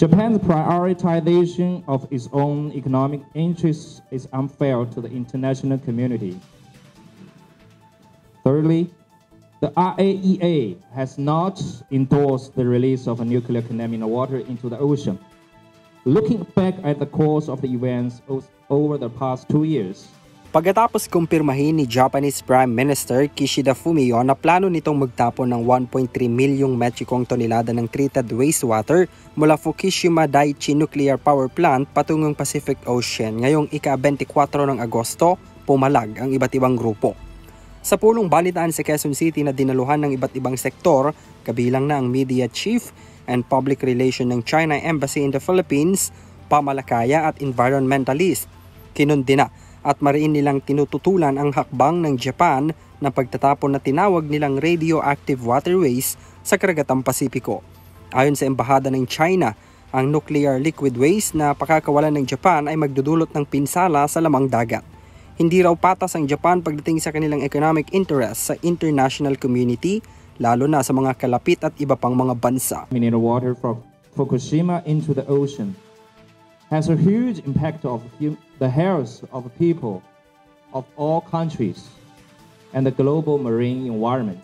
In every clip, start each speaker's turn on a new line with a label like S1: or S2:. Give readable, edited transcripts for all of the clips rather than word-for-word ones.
S1: Japan's prioritization of its own economic interests is unfair to the international community. Thirdly, the IAEA has not endorsed the release of a nuclear contaminated water into the ocean. Looking back at the course of the events over the past 2 years,
S2: pagkatapos kumpirmahin ni Japanese Prime Minister Kishida Fumio na plano nitong magtapon ng 1.3 milyong metrikong tonelada ng treated wastewater mula Fukushima Daiichi Nuclear Power Plant patungong Pacific Ocean ngayong ika-24 ng Agosto, pumalag ang iba't ibang grupo. Sa pulong balitaan sa Quezon City na dinaluhan ng iba't ibang sektor, kabilang na ang media chief and public relation ng China Embassy in the Philippines, pamalakaya at environmentalist, kinundina at mariin nilang tinututulan ang hakbang ng Japan na pagtatapon na tinawag nilang radioactive waterways sa Karagatang Pasipiko. Ayon sa Embahada ng China, ang nuclear liquid waste na pakakawalan ng Japan ay magdudulot ng pinsala sa lamang dagat. Hindi raw patas ang Japan pagdating sa kanilang economic interest sa international community, lalo na sa mga kalapit at iba pang mga bansa.
S1: Mineral water from Fukushima into the ocean has a huge impact of the health of people of all countries and the global marine environment.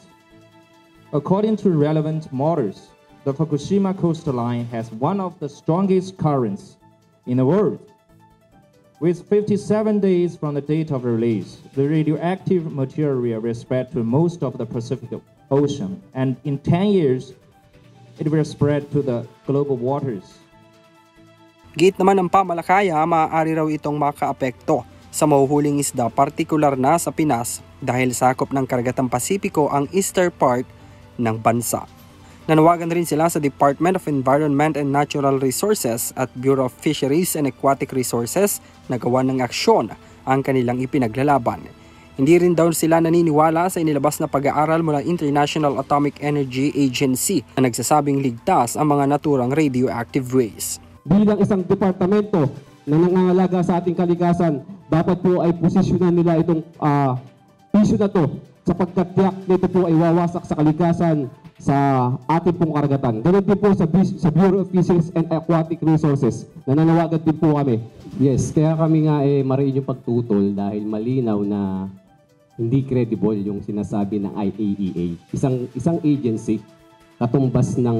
S1: According to relevant models, the Fukushima coastline has one of the strongest currents in the world. With 57 days from the date of release, the radioactive material will spread to most of the Pacific Ocean, and in 10 years, it will spread to the global waters.
S2: Gate naman ng pamalakaya, maaari raw itong makaapekto sa mahuhuling isda, partikular na sa Pinas dahil sakop ng Karagatang Pasipiko ang eastern part ng bansa. Nanawagan rin sila sa Department of Environment and Natural Resources at Bureau of Fisheries and Aquatic Resources na gawa ng aksyon ang kanilang ipinaglalaban. Hindi rin daw sila naniniwala sa inilabas na pag-aaral mula International Atomic Energy Agency na nagsasabing ligtas ang mga naturang radioactive waste.
S3: Bilang isang departamento na nangangalaga sa ating kalikasan, dapat po ay posisyonan nila itong issue na to sapagkat tiyak nito po ay wawasak sa kalikasan sa ating pong karagatan. Ganun din po sa Bureau of Fisheries and Aquatic Resources. Nananawagan din po kami.
S4: Yes, kaya kami nga mariin yung pagtutol dahil malinaw na hindi credible yung sinasabi ng IAEA. Isang agency katumbas ng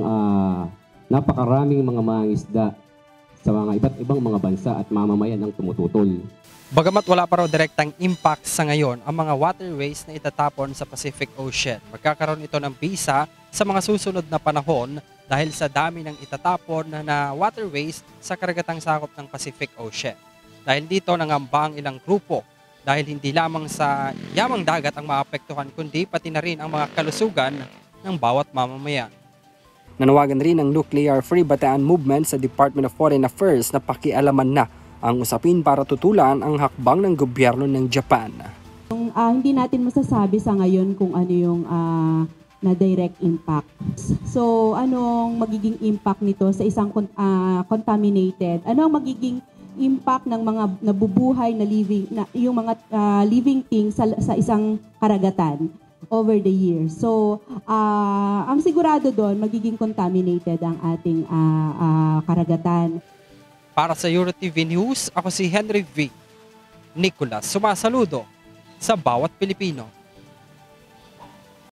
S4: napakaraming mga mangingisda sa mga iba't ibang mga bansa at mamamayan ang tumututol.
S2: Bagamat wala pa raw direktang impact sa ngayon ang mga waterways na itatapon sa Pacific Ocean, magkakaroon ito ng bisa sa mga susunod na panahon dahil sa dami ng itatapon na waterways sa karagatang sakop ng Pacific Ocean. Dahil dito nangamba ang ilang grupo dahil hindi lamang sa yamang dagat ang maapektuhan kundi pati na rin ang mga kalusugan ng bawat mamamayan. Nanawagan rin ang Nuclear Free Bataan Movement sa Department of Foreign Affairs na pakialaman na ang usapin para tutulan ang hakbang ng gobyerno ng Japan.
S5: Hindi natin masasabi sa ngayon kung ano yung na direct impact. So, anong magiging impact nito sa isang contaminated? Ano ang magiging impact ng mga nabubuhay na yung mga living things sa isang karagatan over the years? So, ang sigurado doon, magiging contaminated ang ating karagatan.
S2: Para sa EuroTV News, ako si Henry V. Nicolas, sumasaludo sa bawat Pilipino.